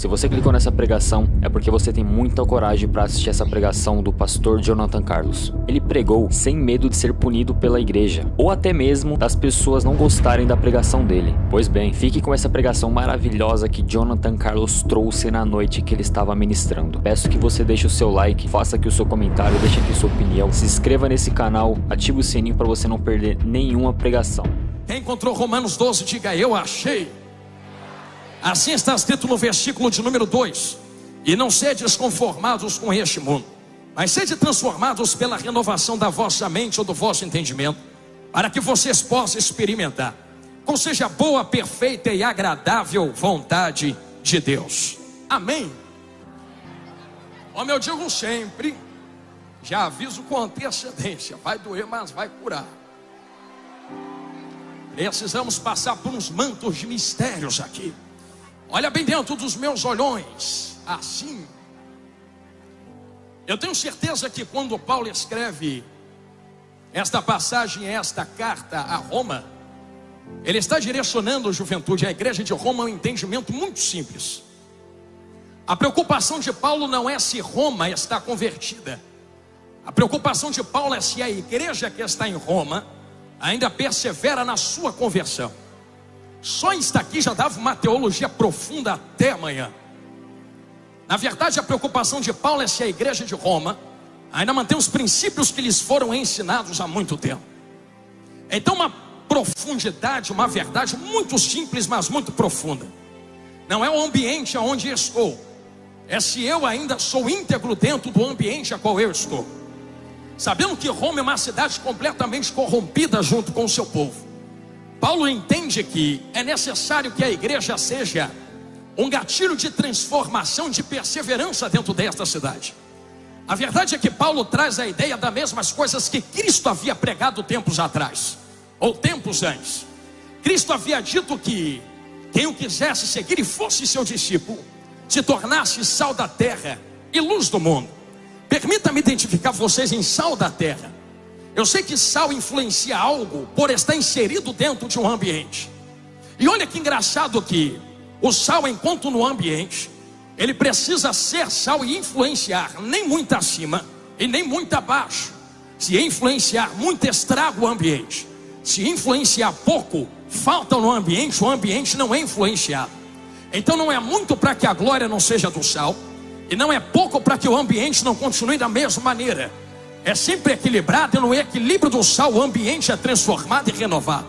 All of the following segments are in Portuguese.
Se você clicou nessa pregação, é porque você tem muita coragem para assistir essa pregação do pastor Jonathan Carlos. Ele pregou sem medo de ser punido pela igreja, ou até mesmo das pessoas não gostarem da pregação dele. Pois bem, fique com essa pregação maravilhosa que Jonathan Carlos trouxe na noite que ele estava ministrando. Peço que você deixe o seu like, faça aqui o seu comentário, deixe aqui sua opinião, se inscreva nesse canal, ative o sininho para você não perder nenhuma pregação. Quem encontrou Romanos 12, diga: eu achei. Assim está escrito no versículo de número 2: e não sedes conformados com este mundo, mas sede transformados pela renovação da vossa mente ou do vosso entendimento, para que vocês possam experimentar qual seja a boa, perfeita e agradável vontade de Deus. Amém. Como eu digo sempre, já aviso com antecedência, vai doer, mas vai curar. Precisamos passar por uns mantos de mistérios aqui. Olha bem dentro dos meus olhões, assim. Eu tenho certeza que quando Paulo escreve esta passagem, esta carta a Roma, ele está direcionando a juventude, a igreja de Roma, a um entendimento muito simples. A preocupação de Paulo não é se Roma está convertida. A preocupação de Paulo é se a igreja que está em Roma ainda persevera na sua conversão. Só estar aqui já dava uma teologia profunda até amanhã. Na verdade, a preocupação de Paulo é se a igreja de Roma ainda mantém os princípios que lhes foram ensinados há muito tempo. Então, uma profundidade, uma verdade muito simples, mas muito profunda. Não é o ambiente aonde estou, é se eu ainda sou íntegro dentro do ambiente a qual eu estou. Sabendo que Roma é uma cidade completamente corrompida junto com o seu povo, Paulo entende que é necessário que a igreja seja um gatilho de transformação, de perseverança dentro desta cidade. A verdade é que Paulo traz a ideia das mesmas coisas que Cristo havia pregado tempos atrás, ou tempos antes. Cristo havia dito que quem o quisesse seguir e fosse seu discípulo, se tornasse sal da terra e luz do mundo. Permita-me identificar vocês em sal da terra. Eu sei que sal influencia algo por estar inserido dentro de um ambiente. E olha que engraçado que o sal, enquanto no ambiente, ele precisa ser sal e influenciar nem muito acima e nem muito abaixo. Se influenciar muito, estraga o ambiente. Se influenciar pouco, falta no ambiente, o ambiente não é influenciado. Então não é muito para que a glória não seja do sal, e não é pouco para que o ambiente não continue da mesma maneira. É sempre equilibrado, e no equilíbrio do sal o ambiente é transformado e renovado.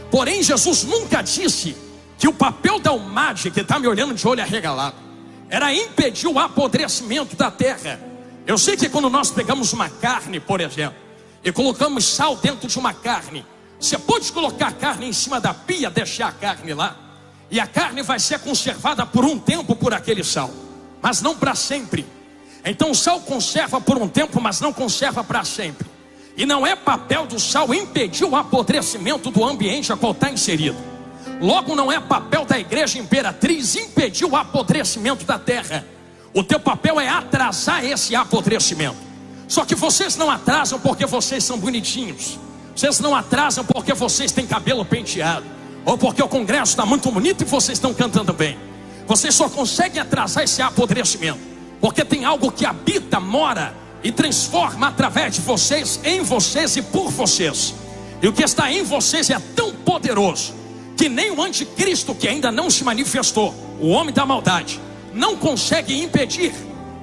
Porém, Jesus nunca disse que o papel da humanidade, que está me olhando de olho arregalado, era impedir o apodrecimento da terra. Eu sei que quando nós pegamos uma carne, por exemplo, e colocamos sal dentro de uma carne, você pode colocar a carne em cima da pia, deixar a carne lá, e a carne vai ser conservada por um tempo por aquele sal, mas não para sempre. Então o sal conserva por um tempo, mas não conserva para sempre. E não é papel do sal impedir o apodrecimento do ambiente a qual está inserido. Logo, não é papel da igreja imperatriz impedir o apodrecimento da terra. O teu papel é atrasar esse apodrecimento. Só que vocês não atrasam porque vocês são bonitinhos. Vocês não atrasam porque vocês têm cabelo penteado, ou porque o congresso está muito bonito e vocês estão cantando bem. Vocês só conseguem atrasar esse apodrecimento porque tem algo que habita, mora e transforma através de vocês, em vocês e por vocês. E o que está em vocês é tão poderoso que nem o anticristo, que ainda não se manifestou, o homem da maldade, não consegue impedir.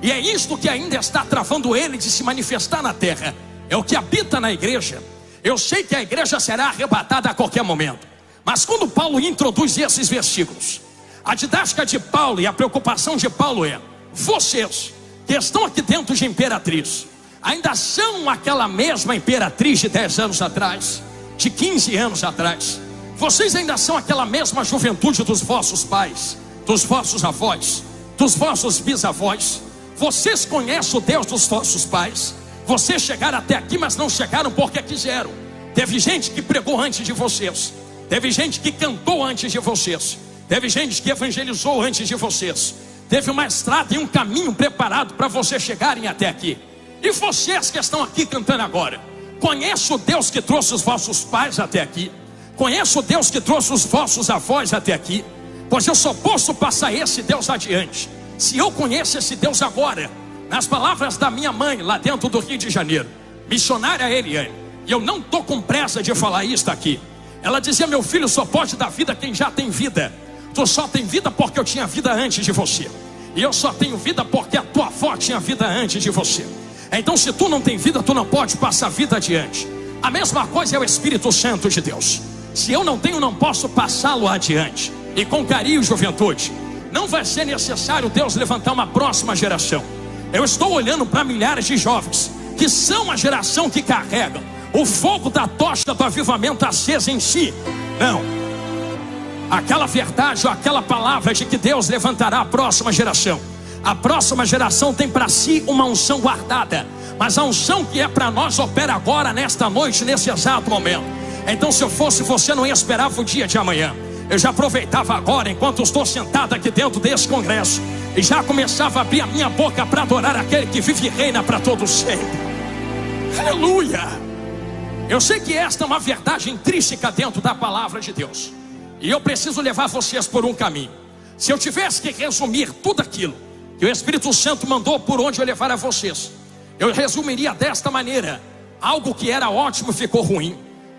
E é isto que ainda está travando ele de se manifestar na terra. É o que habita na igreja. Eu sei que a igreja será arrebatada a qualquer momento, mas quando Paulo introduz esses versículos, a didática de Paulo e a preocupação de Paulo é: vocês que estão aqui dentro de Imperatriz ainda são aquela mesma Imperatriz de 10 anos atrás, de 15 anos atrás. Vocês ainda são aquela mesma juventude dos vossos pais, dos vossos avós, dos vossos bisavós. Vocês conhecem o Deus dos vossos pais. Vocês chegaram até aqui, mas não chegaram porque quiseram. Teve gente que pregou antes de vocês, teve gente que cantou antes de vocês, teve gente que evangelizou antes de vocês. Teve uma estrada e um caminho preparado para vocês chegarem até aqui. E vocês que estão aqui cantando agora, conhece o Deus que trouxe os vossos pais até aqui, conhece o Deus que trouxe os vossos avós até aqui, pois eu só posso passar esse Deus adiante se eu conheço esse Deus agora. Nas palavras da minha mãe, lá dentro do Rio de Janeiro, missionária Eliane, e eu não estou com pressa de falar isso aqui. Ela dizia: meu filho, só pode dar vida quem já tem vida. Tu só tem vida porque eu tinha vida antes de você, e eu só tenho vida porque a tua avó tinha vida antes de você. Então se tu não tem vida, tu não pode passar vida adiante. A mesma coisa é o Espírito Santo de Deus. Se eu não tenho, não posso passá-lo adiante. E com carinho, juventude, não vai ser necessário Deus levantar uma próxima geração. Eu estou olhando para milhares de jovens que são a geração que carregam o fogo da tocha do avivamento acesa em si. Não, aquela verdade ou aquela palavra de que Deus levantará a próxima geração. A próxima geração tem para si uma unção guardada, mas a unção que é para nós opera agora, nesta noite, nesse exato momento. Então se eu fosse você, não ia esperar o dia de amanhã. Eu já aproveitava agora, enquanto estou sentado aqui dentro desse congresso, e já começava a abrir a minha boca para adorar aquele que vive e reina para todos sempre. Aleluia! Eu sei que esta é uma verdade intrínseca dentro da palavra de Deus, e eu preciso levar vocês por um caminho. Se eu tivesse que resumir tudo aquilo que o Espírito Santo mandou por onde eu levar a vocês, eu resumiria desta maneira: algo que era ótimo ficou ruim,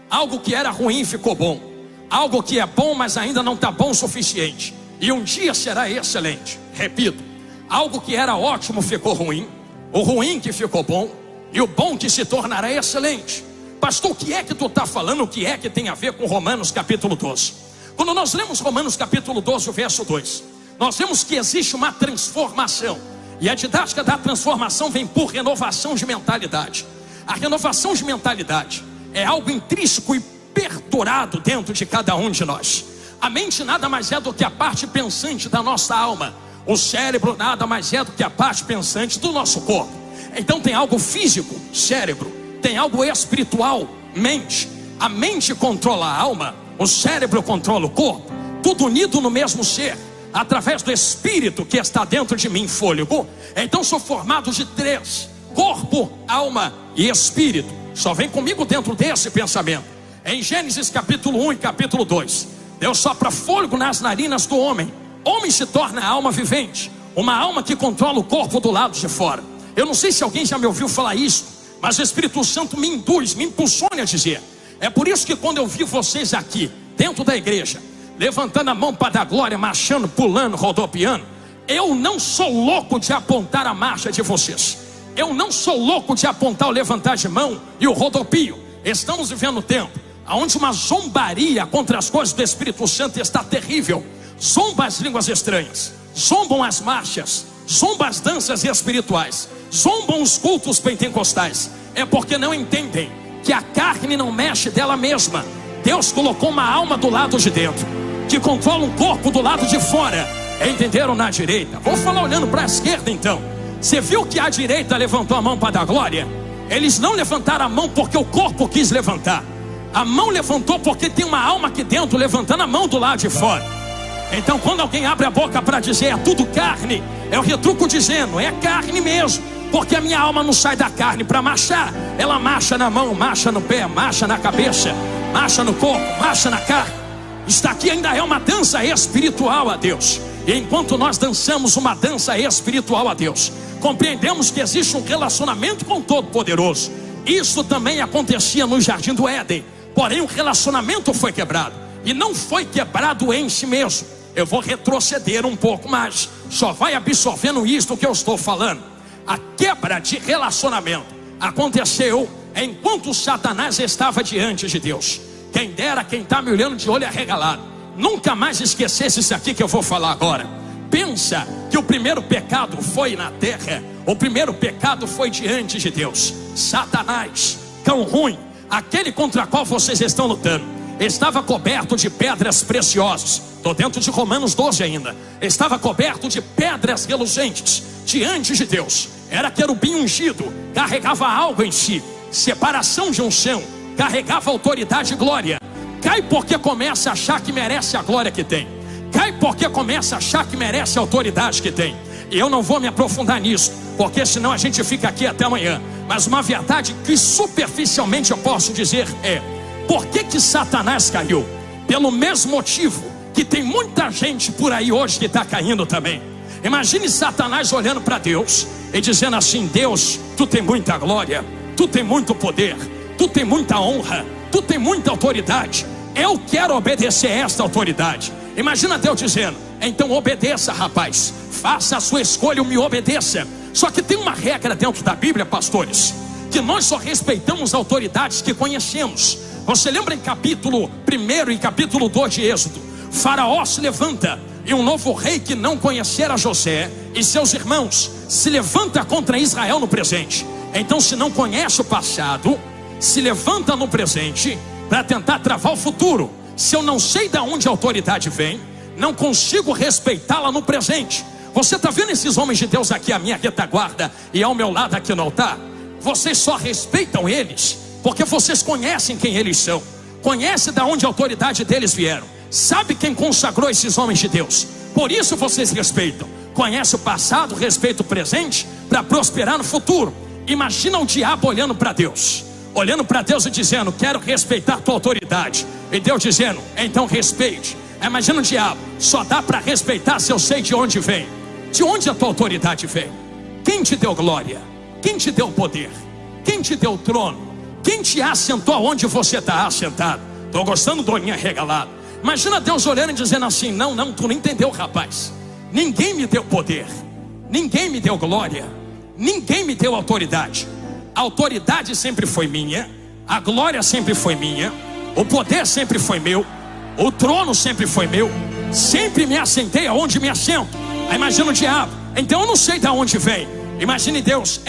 algo que era ruim ficou bom, algo que é bom mas ainda não está bom o suficiente, e um dia será excelente. Repito, algo que era ótimo ficou ruim, o ruim que ficou bom, e o bom que se tornará excelente. Pastor, o que é que tu está falando? O que é que tem a ver com Romanos capítulo 12? Quando nós lemos Romanos capítulo 12, o verso 2, nós vemos que existe uma transformação, e a didática da transformação vem por renovação de mentalidade. A renovação de mentalidade é algo intrínseco e perdurado dentro de cada um de nós. A mente nada mais é do que a parte pensante da nossa alma. O cérebro nada mais é do que a parte pensante do nosso corpo. Então tem algo físico, cérebro, tem algo espiritual, mente. A mente controla a alma, o cérebro controla o corpo, tudo unido no mesmo ser, através do Espírito que está dentro de mim, fôlego. Então sou formado de três: corpo, alma e espírito. Só vem comigo dentro desse pensamento. Em Gênesis capítulo 1 e capítulo 2, Deus sopra fôlego nas narinas do homem. Homem se torna alma vivente, uma alma que controla o corpo do lado de fora. Eu não sei se alguém já me ouviu falar isso, mas o Espírito Santo me induz, me impulsiona a dizer. É por isso que quando eu vi vocês aqui, dentro da igreja, levantando a mão para dar glória, marchando, pulando, rodopiando, eu não sou louco de apontar a marcha de vocês. Eu não sou louco de apontar o levantar de mão e o rodopio. Estamos vivendo um tempo onde uma zombaria contra as coisas do Espírito Santo está terrível. Zomba as línguas estranhas, zombam as marchas, zombam as danças espirituais, zombam os cultos pentecostais. É porque não entendem que a carne não mexe dela mesma. Deus colocou uma alma do lado de dentro, que controla um corpo do lado de fora. Entenderam? Na direita. Vou falar olhando para a esquerda então. Você viu que a direita levantou a mão para dar glória? Eles não levantaram a mão porque o corpo quis levantar. A mão levantou porque tem uma alma aqui dentro levantando a mão do lado de fora. Então quando alguém abre a boca para dizer é tudo carne, é o retruco dizendo é carne mesmo, porque a minha alma não sai da carne para marchar. Ela marcha na mão, marcha no pé, marcha na cabeça, marcha no corpo, marcha na carne. Isso aqui ainda é uma dança espiritual a Deus. E enquanto nós dançamos uma dança espiritual a Deus, compreendemos que existe um relacionamento com o Todo-Poderoso. Isso também acontecia no Jardim do Éden, porém o relacionamento foi quebrado, e não foi quebrado em si mesmo. Eu vou retroceder um pouco mais, só vai absorvendo isso que eu estou falando. A quebra de relacionamento aconteceu enquanto Satanás estava diante de Deus. Quem dera quem está me olhando de olho arregalado nunca mais esquecesse isso aqui que eu vou falar agora. Pensa que o primeiro pecado foi na terra, o primeiro pecado foi diante de Deus. Satanás, cão ruim, aquele contra qual vocês estão lutando, estava coberto de pedras preciosas. Estou dentro de Romanos 12 ainda. Estava coberto de pedras reluzentes diante de Deus. Era querubim ungido, carregava algo em si, separação de unção, carregava autoridade e glória. Cai porque começa a achar que merece a glória que tem. Cai porque começa a achar que merece a autoridade que tem. E eu não vou me aprofundar nisso, porque senão a gente fica aqui até amanhã. Mas uma verdade que superficialmente eu posso dizer é: por que Satanás caiu? Pelo mesmo motivo que tem muita gente por aí hoje que está caindo também. Imagine Satanás olhando para Deus e dizendo assim: Deus, tu tem muita glória, tu tem muito poder, tu tem muita honra, tu tem muita autoridade. Eu quero obedecer a esta autoridade. Imagina Deus dizendo: então obedeça, rapaz, faça a sua escolha e me obedeça. Só que tem uma regra dentro da Bíblia, pastores, que nós só respeitamos autoridades que conhecemos. Você lembra em capítulo 1 e capítulo 2 de Êxodo? Faraó se levanta, e um novo rei que não conhecera José e seus irmãos se levanta contra Israel no presente. Então, se não conhece o passado, se levanta no presente para tentar travar o futuro. Se eu não sei de onde a autoridade vem, não consigo respeitá-la no presente. Você está vendo esses homens de Deus aqui à minha retaguarda e ao meu lado aqui no altar? Vocês só respeitam eles porque vocês conhecem quem eles são, conhecem de onde a autoridade deles vieram, sabe quem consagrou esses homens de Deus. Por isso vocês respeitam. Conhece o passado, respeita o presente para prosperar no futuro. Imagina o diabo olhando para Deus, e dizendo: quero respeitar a tua autoridade. E Deus dizendo: então respeite. Imagina o diabo: só dá para respeitar se eu sei de onde vem. De onde a tua autoridade vem? Quem te deu glória? Quem te deu poder? Quem te deu trono? Quem te assentou aonde você está assentado? Estou gostando do olhinho regalado. Imagina Deus olhando e dizendo assim: não, tu não entendeu, rapaz. Ninguém me deu poder, ninguém me deu glória, ninguém me deu autoridade. A autoridade sempre foi minha, a glória sempre foi minha, o poder sempre foi meu, o trono sempre foi meu. Sempre me assentei aonde me assento. Aí imagina o diabo: então eu não sei de onde vem. Imagine Deus: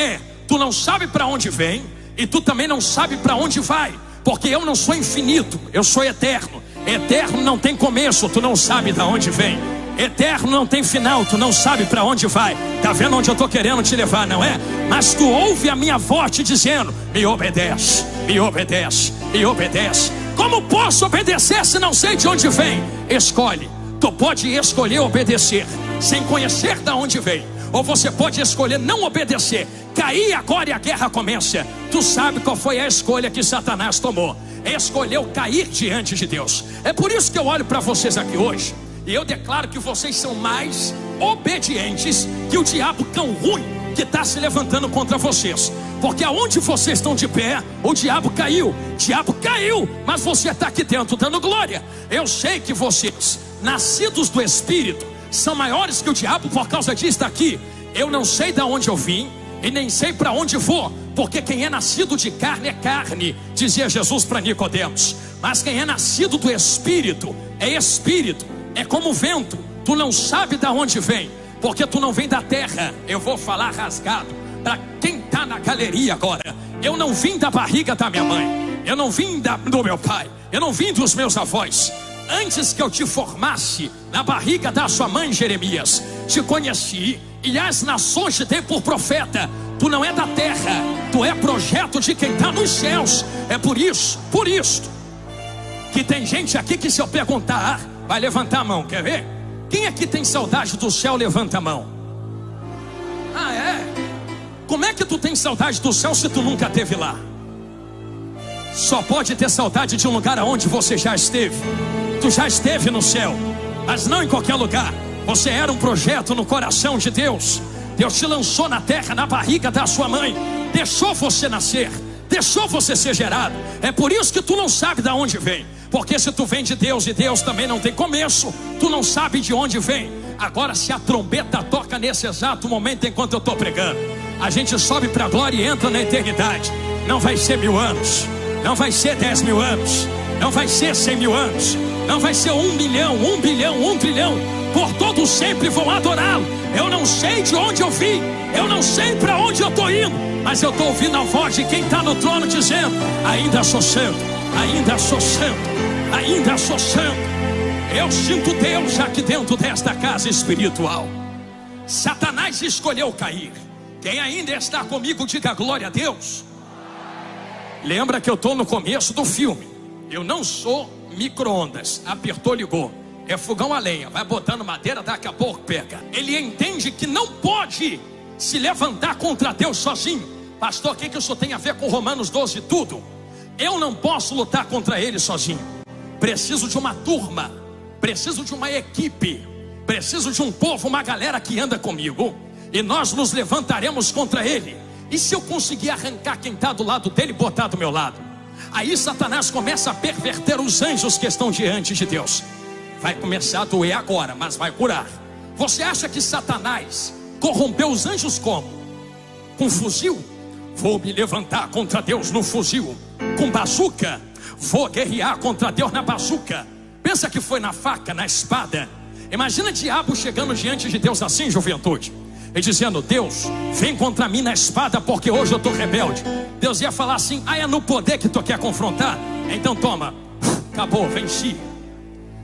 tu não sabe para onde vem, e tu também não sabe para onde vai, porque eu não sou infinito, eu sou eterno. Eterno não tem começo, tu não sabe de onde vem. Eterno não tem final, tu não sabe para onde vai. Tá vendo onde eu estou querendo te levar, não é? Mas tu ouve a minha voz te dizendo: me obedece, me obedece, me obedece. Como posso obedecer se não sei de onde vem? Escolhe. Tu pode escolher obedecer sem conhecer de onde vem, ou você pode escolher não obedecer, cair agora e a guerra começa. Tu sabe qual foi a escolha que Satanás tomou? Escolheu cair diante de Deus. É por isso que eu olho para vocês aqui hoje e eu declaro que vocês são mais obedientes que o diabo cão ruim que está se levantando contra vocês. Porque aonde vocês estão de pé, o diabo caiu. Diabo caiu, mas você está aqui dentro dando glória. Eu sei que vocês, nascidos do Espírito, são maiores que o diabo. Por causa disso está aqui. Eu não sei de onde eu vim e nem sei para onde vou, porque quem é nascido de carne é carne, dizia Jesus para Nicodemos. Mas quem é nascido do Espírito é espírito. É como o vento, tu não sabe de onde vem, porque tu não vem da terra. Eu vou falar rasgado para quem está na galeria agora. Eu não vim da barriga da minha mãe, eu não vim do meu pai, eu não vim dos meus avós. Antes que eu te formasse na barriga da sua mãe, Jeremias, te conheci e as nações te dei por profeta. Tu não é da terra, tu é projeto de quem está nos céus. É por isso que tem gente aqui que, se eu perguntar, vai levantar a mão. Quer ver? Quem aqui tem saudade do céu? Levanta a mão. Ah, é? Como é que tu tem saudade do céu se tu nunca esteve lá? Só pode ter saudade de um lugar aonde você já esteve. Tu já esteve no céu, mas não em qualquer lugar. Você era um projeto no coração de Deus. Deus te lançou na terra, na barriga da sua mãe, deixou você nascer, deixou você ser gerado. É por isso que tu não sabe de onde vem, porque se tu vem de Deus e Deus também não tem começo, tu não sabe de onde vem. Agora, se a trombeta toca nesse exato momento enquanto eu estou pregando, a gente sobe para a glória e entra na eternidade. Não vai ser 1000 anos, não vai ser 10 mil anos, não vai ser 100 mil anos, não vai ser 1 milhão, 1 bilhão, 1 trilhão. Por todos sempre vão adorá-lo. Eu não sei de onde eu vim, eu não sei para onde eu estou indo, mas eu estou ouvindo a voz de quem está no trono dizendo: ainda sou santo, ainda sou santo, ainda sou santo. Eu sinto Deus aqui dentro desta casa espiritual. Satanás escolheu cair. Quem ainda está comigo, diga glória a Deus. Lembra que eu estou no começo do filme. Eu não sou micro-ondas, apertou, ligou. É fogão a lenha, vai botando madeira, daqui a pouco pega. Ele entende que não pode se levantar contra Deus sozinho. Pastor, o que isso tem a ver com Romanos 12? Tudo. Eu não posso lutar contra ele sozinho. Preciso de uma turma. preciso de uma equipe, preciso de um povo, uma galera que anda comigo, e nós nos levantaremos contra ele. E se eu conseguir arrancar quem está do lado dele e botar do meu lado? Aí Satanás começa a perverter os anjos que estão diante de Deus. Vai começar a doer agora, mas vai curar. Você acha que Satanás corrompeu os anjos como? Com fuzil? Vou me levantar contra Deus no fuzil. Com bazuca? Vou guerrear contra Deus na bazuca. Pensa que foi na faca, na espada? Imagina o diabo chegando diante de Deus assim, juventude, e dizendo: Deus, vem contra mim na espada, porque hoje eu estou rebelde. Deus ia falar assim: é no poder que tu quer confrontar? Então toma, acabou, venci.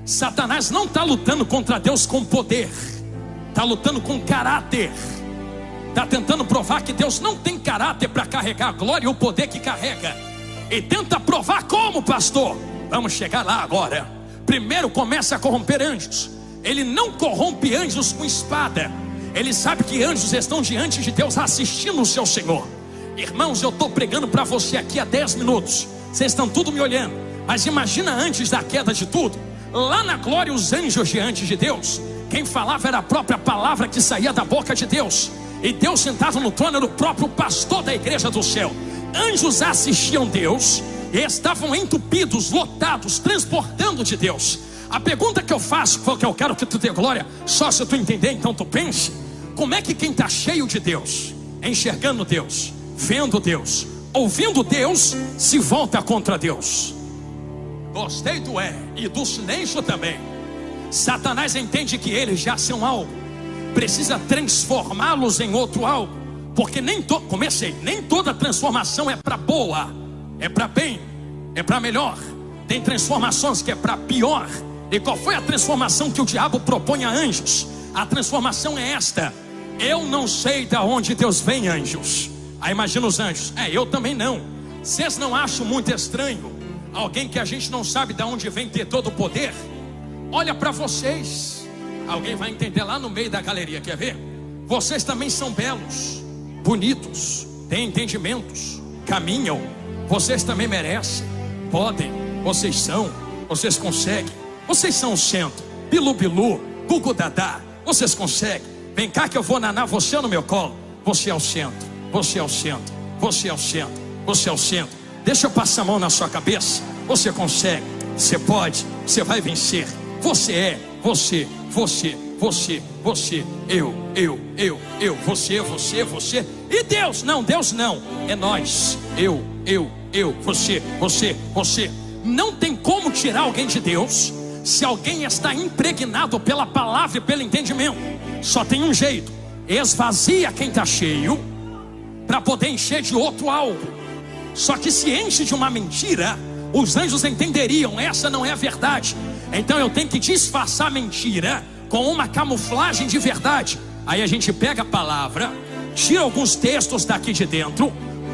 Satanás não está lutando contra Deus com poder, está lutando com caráter. Está tentando provar que Deus não tem caráter para carregar a glória e o poder que carrega. E tenta provar como, pastor? Vamos chegar lá agora. Primeiro começa a corromper anjos. Ele não corrompe anjos com espada. Ele sabe que anjos estão diante de Deus assistindo o seu Senhor. Irmãos, eu estou pregando para você aqui há 10 minutos. Vocês estão tudo me olhando. Mas imagina antes da queda de tudo. Lá na glória os anjos diante de Deus. Quem falava era a própria palavra que saía da boca de Deus. E Deus sentado no trono era o próprio pastor da igreja do céu. Anjos assistiam Deus e estavam entupidos, lotados, transportando de Deus. A pergunta que eu faço, que eu quero que tu dê glória, só se tu entender, então tu pense: como é que quem está cheio de Deus, enxergando Deus, vendo Deus, ouvindo Deus, se volta contra Deus? Gostei do e do silêncio também. Satanás entende que eles já são algo, precisa transformá-los em outro algo, porque nem toda transformação é para boa, é para bem, é para melhor. Tem transformações que é para pior. E qual foi a transformação que o diabo propõe a anjos? A transformação é esta: eu não sei de onde Deus vem, anjos. Aí imagina os anjos: eu também não. Vocês não acham muito estranho alguém que a gente não sabe de onde vem ter todo o poder? Olha para vocês. Alguém vai entender lá no meio da galeria, quer ver? Vocês também são belos, bonitos, têm entendimentos, caminham. Vocês também merecem, podem, vocês são, vocês conseguem. Vocês são o centro. Bilu bilu, gugu dadá, vocês conseguem. Vem cá que eu vou nanar você no meu colo. Você é o centro, você é o centro, você é o centro, você é o centro. Deixa eu passar a mão na sua cabeça. Você consegue, você pode, você vai vencer. Você é, você, eu, você. E Deus não, é nós. Eu, você. Não tem como tirar alguém de Deus se alguém está impregnado pela palavra e pelo entendimento. Só tem um jeito: esvazia quem está cheio para poder encher de outro algo. Só que se enche de uma mentira, os anjos entenderiam: essa não é a verdade. Então eu tenho que disfarçar a mentira com uma camuflagem de verdade. Aí a gente pega a palavra, tira alguns textos daqui de dentro,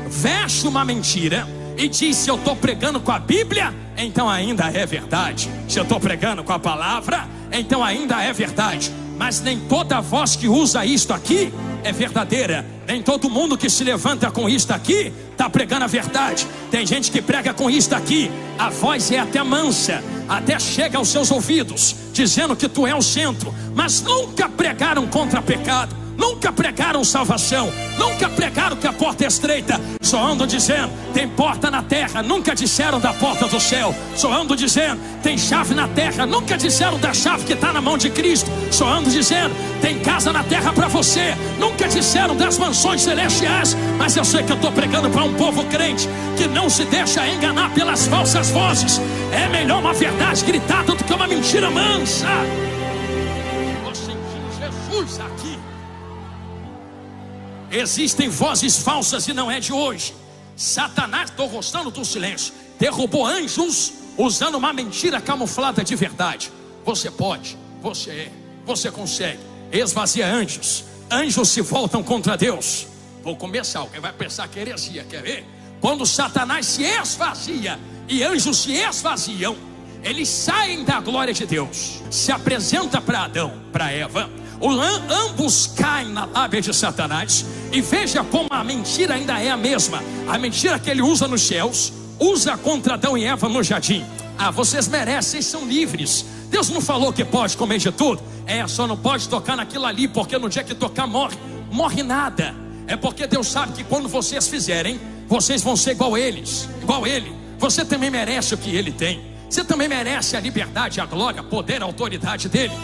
veste uma mentira e diz: se eu estou pregando com a Bíblia, então ainda é verdade. Se eu estou pregando com a palavra, então ainda é verdade. Mas nem toda voz que usa isto aqui é verdadeira. Nem todo mundo que se levanta com isto aqui está pregando a verdade. Tem gente que prega com isto aqui, a voz é até mansa, até chega aos seus ouvidos, dizendo que tu é o centro, mas nunca pregaram contra pecado, nunca pregaram salvação, nunca pregaram que a porta é estreita. Só andam dizendo: tem porta na terra, nunca disseram da porta do céu. Só andam dizendo: tem chave na terra, nunca disseram da chave que está na mão de Cristo. Só andam dizendo: tem casa na terra para você, nunca disseram das mansões celestiais. Mas eu sei que eu estou pregando para um povo crente que não se deixa enganar pelas falsas vozes. É melhor uma verdade gritada do que uma mentira mansa. Estou sentindo Jesus aqui. Existem vozes falsas e não é de hoje. Satanás, estou gostando do silêncio, derrubou anjos usando uma mentira camuflada de verdade. Você pode, você é, você consegue. Esvazia anjos. Anjos se voltam contra Deus. Vou começar, alguém vai pensar que é heresia, quer ver? Quando Satanás se esvazia e anjos se esvaziam, eles saem da glória de Deus. Se apresenta para Adão, para Eva. Ambos caem na lábia de Satanás. E veja como a mentira ainda é a mesma. A mentira que ele usa nos céus, usa contra Adão e Eva no jardim. Vocês merecem, são livres. Deus não falou que pode comer de tudo? Só não pode tocar naquilo ali, porque no dia que tocar morre nada. É porque Deus sabe que quando vocês fizerem, vocês vão ser igual eles, igual ele. Você também merece o que ele tem. Você também merece a liberdade, a glória, o poder, a autoridade dele.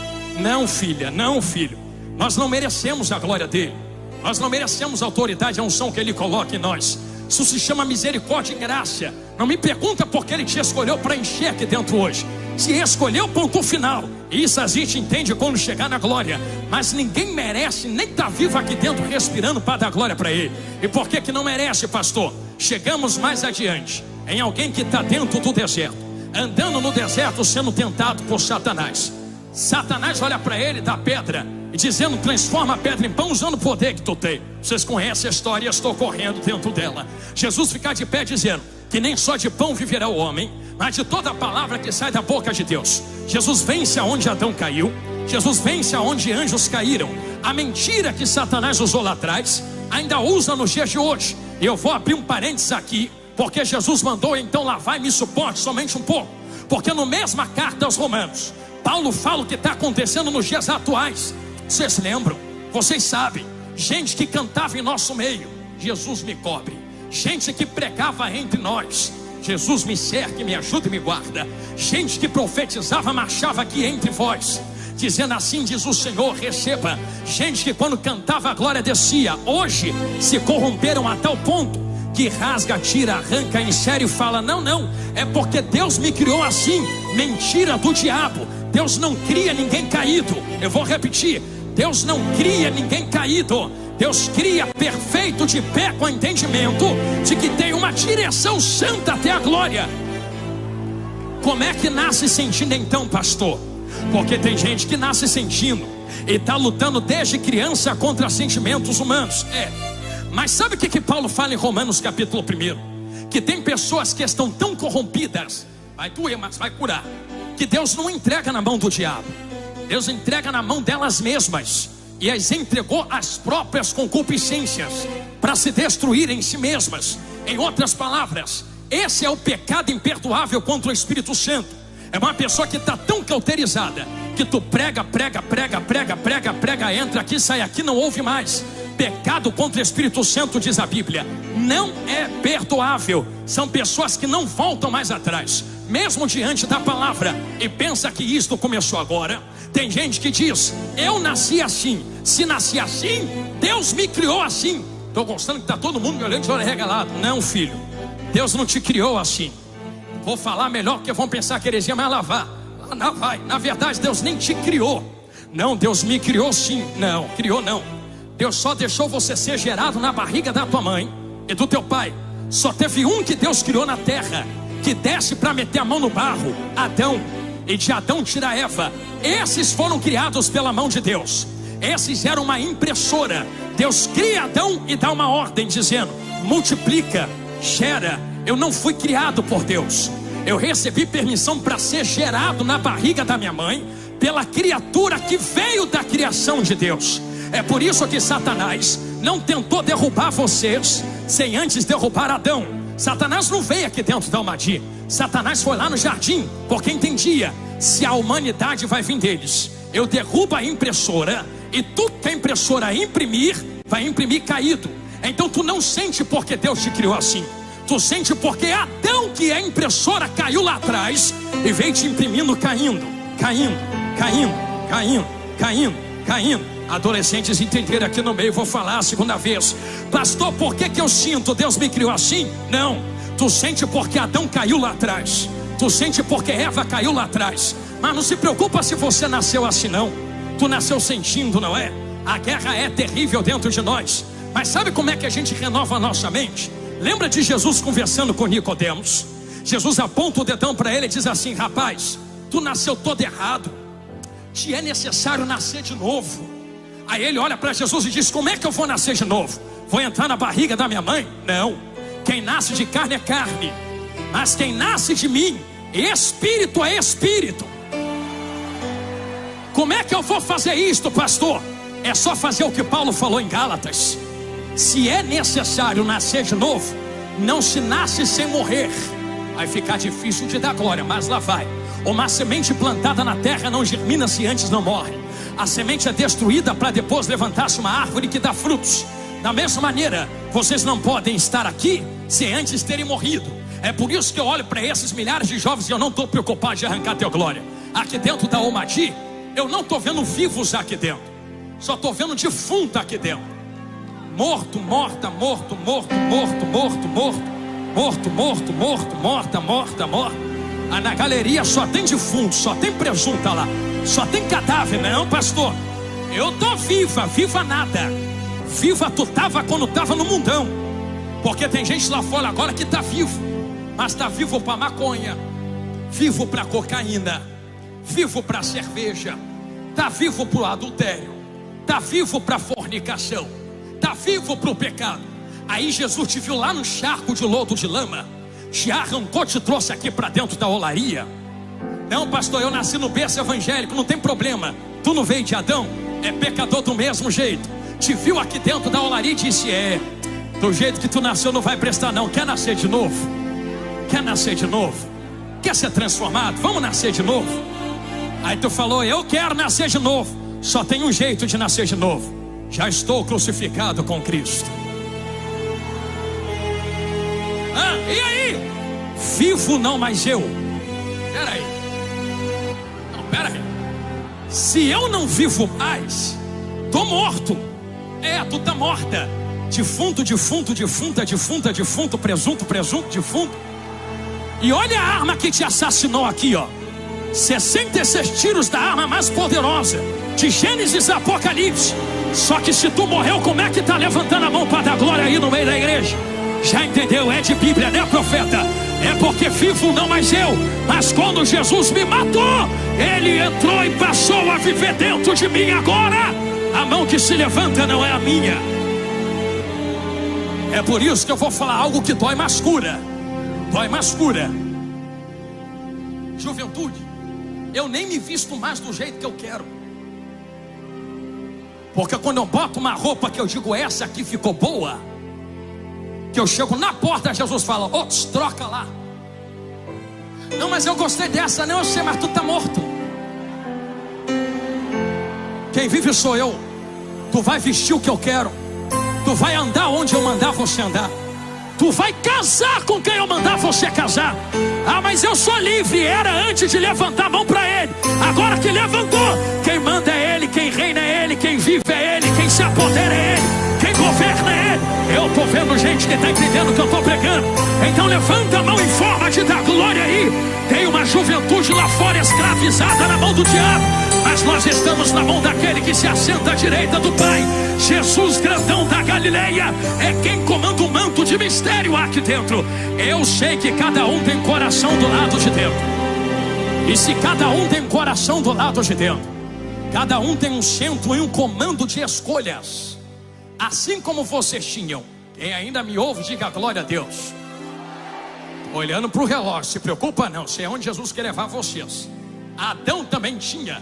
Não, filha, não, filho. Nós não merecemos a glória dele. Nós não merecemos a autoridade, a unção que ele coloca em nós. Isso se chama misericórdia e graça. Não me pergunta por que ele te escolheu para encher aqui dentro hoje. Se escolheu, ponto final. Isso a gente entende quando chegar na glória. Mas ninguém merece nem estar vivo aqui dentro respirando para dar glória para ele. E por que não merece, pastor? Chegamos mais adiante em alguém que está dentro do deserto, andando no deserto, sendo tentado por Satanás. Satanás olha para ele, dá pedra e dizendo: transforma a pedra em pão usando o poder que tu tem. Vocês conhecem a história, eu estou correndo dentro dela. Jesus fica de pé dizendo que nem só de pão viverá o homem, mas de toda a palavra que sai da boca de Deus. Jesus vence aonde Adão caiu. Jesus vence aonde anjos caíram. A mentira que Satanás usou lá atrás ainda usa nos dias de hoje. E eu vou abrir um parênteses aqui, porque Jesus mandou: então lá vai, me suporte somente um pouco. Porque no mesma carta aos Romanos, Paulo fala o que está acontecendo nos dias atuais. Vocês lembram? Vocês sabem. Gente que cantava em nosso meio: Jesus me cobre. Gente que pregava entre nós: Jesus me cerca, me ajuda e me guarda. Gente que profetizava, marchava aqui entre vós, dizendo: assim diz o Senhor, receba. Gente que quando cantava a glória descia. Hoje se corromperam a tal ponto que rasga, tira, arranca, insere e fala: não, é porque Deus me criou assim. Mentira do diabo. Deus não cria ninguém caído. Eu vou repetir: Deus não cria ninguém caído. Deus cria perfeito, de pé, com entendimento de que tem uma direção santa até a glória. Como é que nasce sentindo então, pastor? Porque tem gente que nasce sentindo e está lutando desde criança contra sentimentos humanos. Mas sabe o que Paulo fala em Romanos capítulo 1? Que tem pessoas que estão tão corrompidas, vai doer, mas vai curar, que Deus não entrega na mão do diabo. Deus entrega na mão delas mesmas, e as entregou às próprias concupiscências, para se destruir em si mesmas. Em outras palavras, esse é o pecado imperdoável contra o Espírito Santo. É uma pessoa que está tão cauterizada, que tu prega, entra aqui, sai aqui, não ouve mais. Pecado contra o Espírito Santo, diz a Bíblia, não é perdoável. São pessoas que não voltam mais atrás, mesmo diante da palavra, e pensa que isto começou agora. Tem gente que diz: eu nasci assim. Se nasci assim, Deus me criou assim. Estou gostando que está todo mundo me olhando de olho regalado. Não, filho, Deus não te criou assim. Vou falar melhor, porque vão pensar que heresia, mas lá vai. Na verdade, Deus nem te criou. Não, Deus me criou sim. Não, criou não. Deus só deixou você ser gerado na barriga da tua mãe e do teu pai. Só teve um que Deus criou na terra, que desce para meter a mão no barro: Adão. E de Adão tira Eva. Esses foram criados pela mão de Deus. Esses eram uma impressora. Deus cria Adão e dá uma ordem dizendo: multiplica, gera. Eu não fui criado por Deus. Eu recebi permissão para ser gerado na barriga da minha mãe pela criatura que veio da criação de Deus. É por isso que Satanás não tentou derrubar vocês sem antes derrubar Adão. Satanás não veio aqui dentro da Almadi. Satanás foi lá no jardim, porque entendia: se a humanidade vai vir deles, eu derrubo a impressora, e tudo que a impressora imprimir, vai imprimir caído. Então tu não sente porque Deus te criou assim. Tu sente porque Adão, que é a impressora, caiu lá atrás e veio te imprimindo, caindo. Adolescentes entenderam aqui no meio, vou falar a segunda vez. Pastor, por que eu sinto Deus me criou assim? Não, tu sente porque Adão caiu lá atrás. Tu sente porque Eva caiu lá atrás. Mas não se preocupa se você nasceu assim não. Tu nasceu sentindo, não é? A guerra é terrível dentro de nós. Mas sabe como é que a gente renova a nossa mente? Lembra de Jesus conversando com Nicodemos? Jesus aponta o dedão para ele e diz assim: rapaz, tu nasceu todo errado. Te é necessário nascer de novo. Aí ele olha para Jesus e diz: como é que eu vou nascer de novo? Vou entrar na barriga da minha mãe? Não. Quem nasce de carne é carne, mas quem nasce de mim, espírito é espírito. Como é que eu vou fazer isto, pastor? É só fazer o que Paulo falou em Gálatas: se é necessário nascer de novo, não se nasce sem morrer. Vai ficar difícil de dar glória, mas lá vai. Uma semente plantada na terra não germina se antes não morre. A semente é destruída para depois levantar-se uma árvore que dá frutos. Da mesma maneira, vocês não podem estar aqui sem antes terem morrido. É por isso que eu olho para esses milhares de jovens e eu não estou preocupado de arrancar teu glória. Aqui dentro da Almadi, eu não estou vendo vivos aqui dentro, só estou vendo defunto aqui dentro. Morto, morta, morto, morto, morto, morto, morto. Morto, morto, morto, morta, morta, morta. Na galeria só tem defunto, só tem presunta lá, só tem cadáver, não, pastor? Eu tô viva, viva nada. Viva tu tava quando tava no mundão. Porque tem gente lá fora agora que tá vivo, mas tá vivo para maconha, vivo para cocaína, vivo para cerveja, tá vivo para o adultério, tá vivo para fornicação, tá vivo para o pecado. Aí Jesus te viu lá no charco de lodo de lama, te arrancou, te trouxe aqui para dentro da olaria. Não, pastor, eu nasci no berço evangélico, não tem problema. Tu não veio de Adão, é pecador do mesmo jeito. Te viu aqui dentro da olaria e disse: do jeito que tu nasceu não vai prestar não. Quer nascer de novo? Quer nascer de novo? Quer ser transformado? Vamos nascer de novo? Aí tu falou: eu quero nascer de novo. Só tem um jeito de nascer de novo: já estou crucificado com Cristo. E aí? Vivo não, mas eu. Pera aí. Não, pera aí. Se eu não vivo mais, tô morto. Tu tá morta. Defunto, defunto, defunta, defunta, defunto, presunto, presunto, defunto. E olha a arma que te assassinou aqui, ó. 66 tiros da arma mais poderosa de Gênesis e Apocalipse. Só que se tu morreu, como é que tá levantando a mão para dar glória aí no meio da igreja? Já entendeu? É de Bíblia, né, profeta? É porque vivo não mais eu, mas quando Jesus me matou, Ele entrou e passou a viver dentro de mim. Agora a mão que se levanta não é a minha. É por isso que eu vou falar algo que dói mais cura. Dói mais cura. Juventude, eu nem me visto mais do jeito que eu quero. Porque quando eu boto uma roupa que eu digo essa aqui ficou boa, que eu chego na porta, Jesus fala: troca lá. Não, mas eu gostei dessa. Não, eu sei, mas tu tá morto. Quem vive sou eu. Tu vai vestir o que eu quero. Tu vai andar onde eu mandar você andar. Tu vai casar com quem eu mandar você casar. Mas eu sou livre. Era antes de levantar a mão para Ele. Agora que levantou, quem manda é Ele, quem reina é Ele, quem vive é Ele, quem se apodera é Ele, quem governa é Ele. Eu estou vendo gente que está entendendo o que eu estou pregando. Então levanta a mão em forma de dar glória aí. Tem uma juventude lá fora escravizada na mão do diabo, mas nós estamos na mão daquele que se assenta à direita do Pai. Jesus, grandão da Galileia, é quem comanda o manto de mistério aqui dentro. Eu sei que cada um tem coração do lado de dentro. E se cada um tem coração do lado de dentro, cada um tem um centro e um comando de escolhas, assim como vocês tinham. Quem ainda me ouve, diga glória a Deus. Olhando para o relógio, se preocupa não, sei onde Jesus quer levar vocês. Adão também tinha.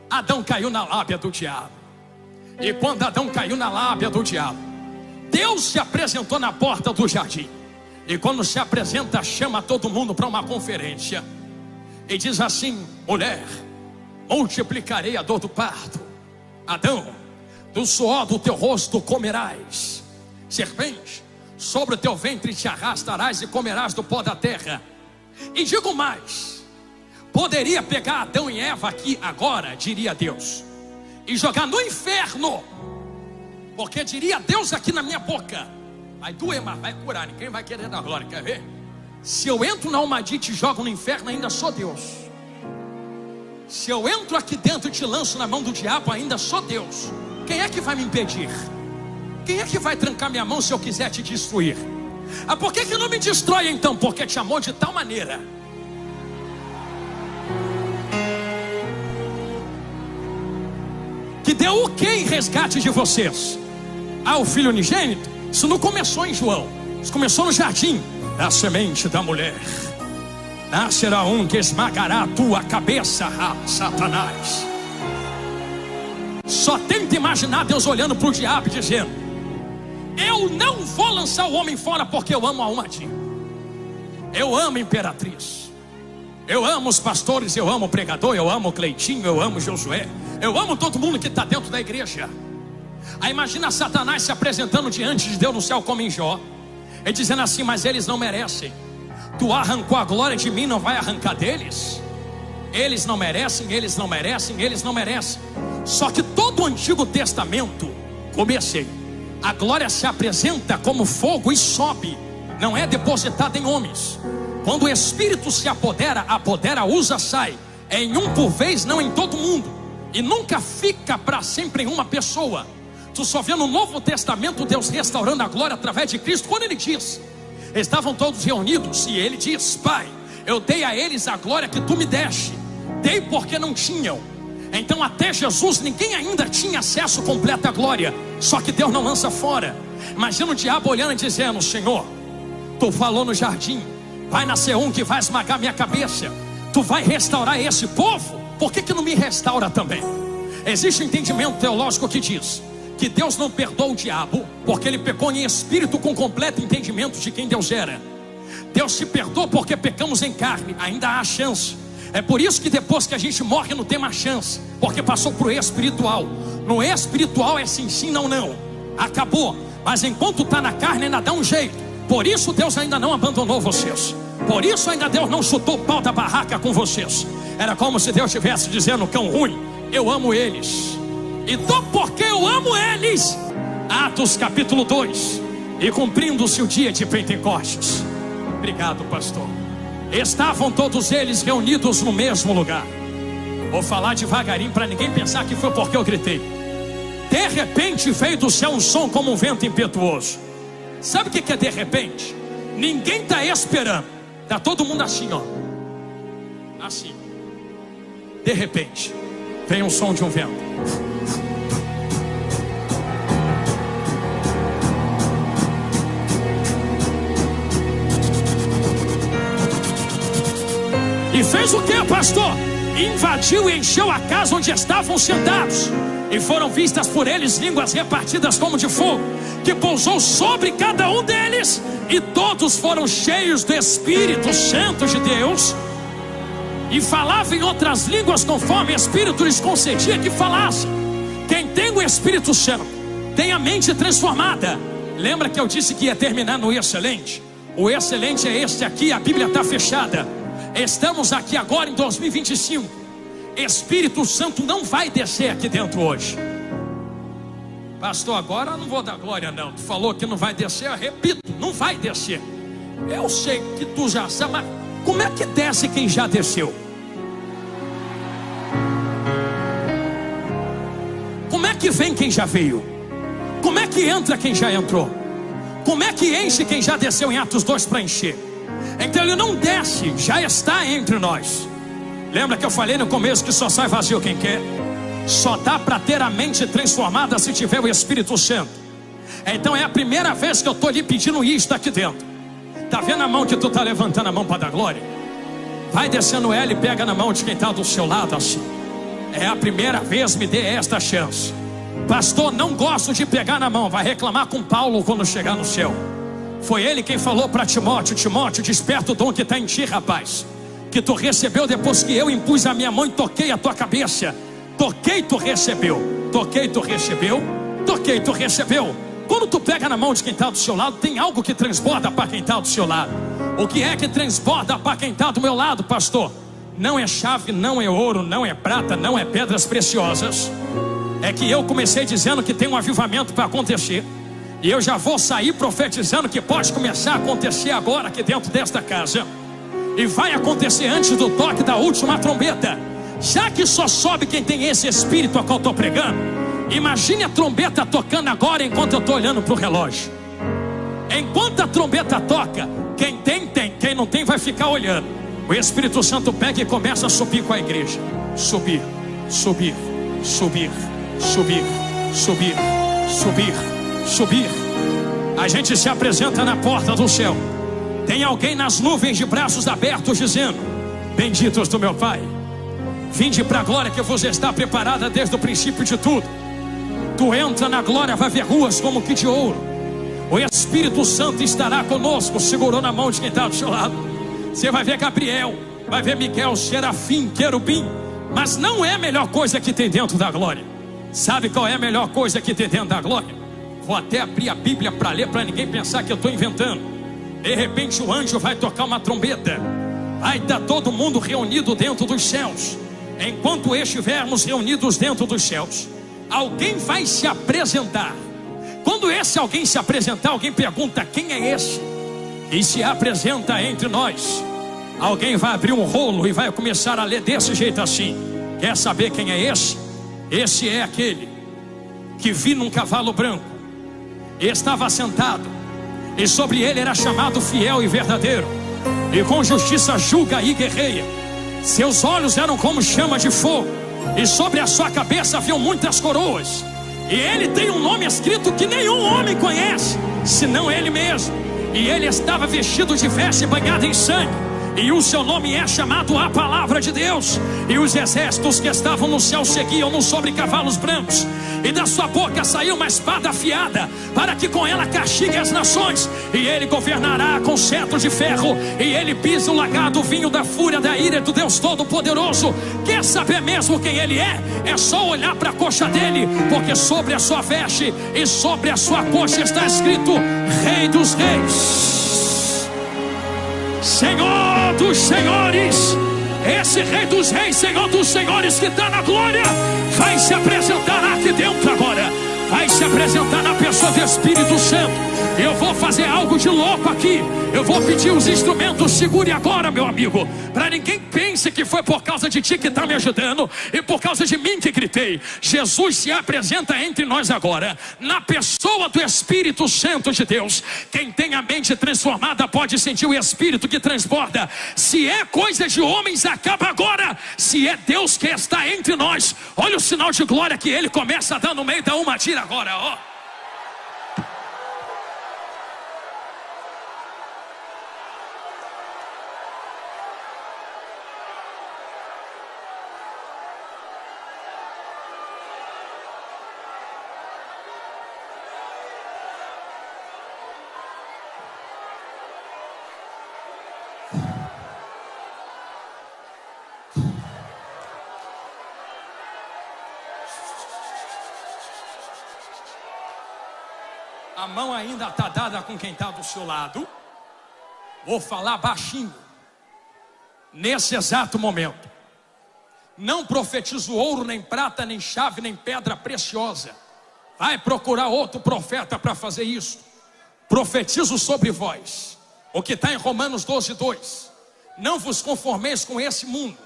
Adão caiu na lábia do diabo. E quando Adão caiu na lábia do diabo, Deus se apresentou na porta do jardim. E quando se apresenta, chama todo mundo para uma conferência e diz assim: mulher, multiplicarei a dor do parto. Adão, do suor do teu rosto comerás. Serpente, sobre o teu ventre te arrastarás e comerás do pó da terra. E digo mais: poderia pegar Adão e Eva aqui agora, diria Deus, e jogar no inferno, porque diria Deus aqui na minha boca: vai doer, mas vai curar, ninguém vai querer dar glória. Quer ver? Se eu entro na Almadi e te jogo no inferno, ainda sou Deus. Se eu entro aqui dentro e te lanço na mão do diabo, ainda sou Deus. Quem é que vai me impedir? Quem é que vai trancar minha mão se eu quiser te destruir? Por que não me destrói então? Porque te amou de tal maneira que deu o que em resgate de vocês? O Filho unigênito. Isso não começou em João, isso começou no jardim. Da semente da mulher nascerá um que esmagará a tua cabeça, Satanás. Só tenta imaginar Deus olhando para o diabo e dizendo: eu não vou lançar o homem fora porque eu amo a Almadi. Eu amo Imperatriz, eu amo os pastores, eu amo o pregador, eu amo o Cleitinho, eu amo o Josué, eu amo todo mundo que está dentro da igreja. Aí imagina Satanás se apresentando diante de Deus no céu como em Jó, e dizendo assim: mas eles não merecem. Tu arrancou a glória de mim, não vai arrancar deles? Eles não merecem, eles não merecem, eles não merecem. Só que todo o Antigo Testamento, a glória se apresenta como fogo e sobe, não é depositada em homens. Quando o Espírito se apodera, usa, sai. É em um por vez, não em todo mundo. E nunca fica para sempre em uma pessoa. Tu só vê no Novo Testamento Deus restaurando a glória através de Cristo, quando Ele diz: estavam todos reunidos, e Ele diz: Pai, eu dei a eles a glória que Tu me deste. Dei porque não tinham. Então até Jesus ninguém ainda tinha acesso completo à glória. Só que Deus não lança fora. Imagina o diabo olhando e dizendo: Senhor, Tu falou no jardim, vai nascer um que vai esmagar minha cabeça. Tu vai restaurar esse povo, por que não me restaura também? Existe um entendimento teológico que diz que Deus não perdoa o diabo porque ele pecou em espírito, com completo entendimento de quem Deus era. Deus te perdoa porque pecamos em carne, ainda há chance. É por isso que depois que a gente morre não tem mais chance, porque passou para o espiritual. No espiritual é sim, sim, não, não. Acabou. Mas enquanto está na carne ainda dá um jeito. Por isso Deus ainda não abandonou vocês. Por isso ainda Deus não chutou o pau da barraca com vocês. Era como se Deus estivesse dizendo: cão ruim, eu amo eles. Então porque eu amo eles, Atos capítulo 2, e cumprindo-se o dia de Pentecostes. Obrigado, pastor. Estavam todos eles reunidos no mesmo lugar. Vou falar devagarinho para ninguém pensar que foi porque eu gritei. De repente veio do céu um som como um vento impetuoso. Sabe o que é de repente? Ninguém está esperando. Está todo mundo assim, ó. Assim. De repente vem um som de um vento. E fez o que, pastor? Invadiu e encheu a casa onde estavam sentados. E foram vistas por eles línguas repartidas como de fogo, que pousou sobre cada um deles. E todos foram cheios do Espírito Santo de Deus, e falavam em outras línguas conforme o Espírito lhes concedia que falassem. Quem tem o Espírito Santo tem a mente transformada. Lembra que eu disse que ia terminar no excelente? O excelente é este aqui, a Bíblia está fechada. Estamos aqui agora em 2025. Espírito Santo não vai descer aqui dentro hoje. Pastor, agora eu não vou dar glória não. Tu falou que não vai descer, eu repito, não vai descer. Eu sei que tu já sabe, mas como é que desce quem já desceu? Como é que vem quem já veio? Como é que entra quem já entrou? Como é que enche quem já desceu em Atos 2 para encher? Então ele não desce, já está entre nós. Lembra que eu falei no começo que só sai vazio quem quer? Só dá para ter a mente transformada se tiver o Espírito Santo. Então é a primeira vez que eu estou lhe pedindo isso aqui dentro. Está vendo a mão que tu está levantando a mão para dar glória? Vai descendo ela e pega na mão de quem está do seu lado assim. É a primeira vez, me dê esta chance. Pastor, não gosto de pegar na mão. Vai reclamar com Paulo quando chegar no céu. Foi ele quem falou para Timóteo: Timóteo, desperta o dom que está em ti, rapaz, que tu recebeu depois que eu impus a minha mão e toquei a tua cabeça. Toquei, tu recebeu. Toquei, tu recebeu. Toquei, tu recebeu. Quando tu pega na mão de quem está do seu lado, tem algo que transborda para quem está do seu lado. O que é que transborda para quem está do meu lado, pastor? Não é chave, não é ouro, não é prata, não é pedras preciosas. É que eu comecei dizendo que tem um avivamento para acontecer, e eu já vou sair profetizando que pode começar a acontecer agora aqui dentro desta casa. E vai acontecer antes do toque da última trombeta. Já que só sobe quem tem esse espírito a qual eu estou pregando, imagine a trombeta tocando agora enquanto eu estou olhando para o relógio. Enquanto a trombeta toca, quem tem, tem. Quem não tem vai ficar olhando. O Espírito Santo pega e começa a subir com a igreja. Subir, subir, subir, subir, subir, subir, subir. A gente se apresenta na porta do céu. Tem alguém nas nuvens de braços abertos dizendo: benditos do meu Pai, vinde para a glória que vos está preparada desde o princípio de tudo. Tu entra na glória, vai ver ruas como que de ouro. O Espírito Santo estará conosco. Segurou na mão de quem está do seu lado. Você vai ver Gabriel, vai ver Miguel, Serafim, Querubim. Mas não é a melhor coisa que tem dentro da glória. Sabe qual é a melhor coisa que tem dentro da glória? Vou até abrir a Bíblia para ler, para ninguém pensar que eu estou inventando. De repente o anjo vai tocar uma trombeta. Vai estar todo mundo reunido dentro dos céus. Enquanto estivermos reunidos dentro dos céus, alguém vai se apresentar. Quando esse alguém se apresentar, alguém pergunta: quem é esse? E se apresenta entre nós. Alguém vai abrir um rolo e vai começar a ler desse jeito assim. Quer saber quem é esse? Esse é aquele que vi num cavalo branco e estava sentado, e sobre ele era chamado Fiel e Verdadeiro, e com justiça julga e guerreia. Seus olhos eram como chama de fogo, e sobre a sua cabeça haviam muitas coroas. E ele tem um nome escrito que nenhum homem conhece, senão ele mesmo. E ele estava vestido de veste banhada em sangue, e o seu nome é chamado a Palavra de Deus. E os exércitos que estavam no céu seguiam-no sobre cavalos brancos, e da sua boca saiu uma espada afiada, para que com ela castigue as nações. E ele governará com cetro de ferro, e ele pisa o lagar do vinho da fúria da ira do Deus Todo-Poderoso. Quer saber mesmo quem ele é? É só olhar para a coxa dele, porque sobre a sua veste e sobre a sua coxa está escrito: Rei dos Reis, Senhor dos Senhores. Esse Rei dos Reis, Senhor dos Senhores que está na glória, vai se apresentar aqui dentro agora. Vai se apresentar na pessoa do Espírito Santo. Eu vou fazer algo de louco aqui. Eu vou pedir os instrumentos. Segure agora, meu amigo, para ninguém pense que foi por causa de ti que está me ajudando e por causa de mim que gritei. Jesus se apresenta entre nós agora, na pessoa do Espírito Santo de Deus. Quem tem a mente transformada pode sentir o Espírito que transborda. Se é coisa de homens, acaba agora. Se é Deus que está entre nós, olha o sinal de glória que ele começa a dar no meio da uma tira agora, ó. A mão ainda está dada com quem está do seu lado. Vou falar baixinho. Nesse exato momento, não profetizo ouro, nem prata, nem chave, nem pedra preciosa. Vai procurar outro profeta para fazer isso. Profetizo sobre vós o que está em Romanos 12:2. Não vos conformeis com esse mundo,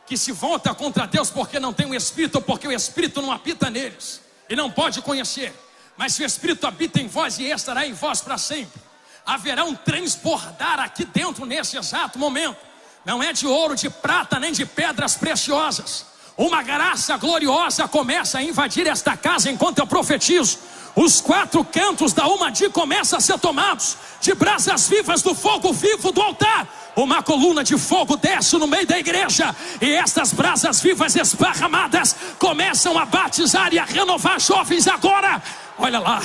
que se volta contra Deus porque não tem o Espírito, porque o Espírito não habita neles e não pode conhecer. Mas se o Espírito habita em vós, e estará em vós para sempre. Haverá um transbordar aqui dentro nesse exato momento. Não é de ouro, de prata, nem de pedras preciosas. Uma graça gloriosa começa a invadir esta casa enquanto eu profetizo. Os 4 cantos da Umadi começam a ser tomados de brasas vivas do fogo vivo do altar. Uma coluna de fogo desce no meio da igreja, e estas brasas vivas esparramadas começam a batizar e a renovar jovens agora. Olha lá,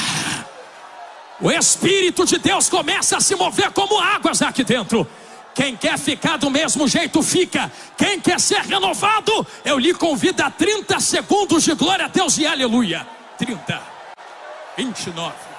o Espírito de Deus começa a se mover como águas aqui dentro. Quem quer ficar do mesmo jeito fica. Quem quer ser renovado, eu lhe convido a 30 segundos de glória a Deus e aleluia. 30, 29.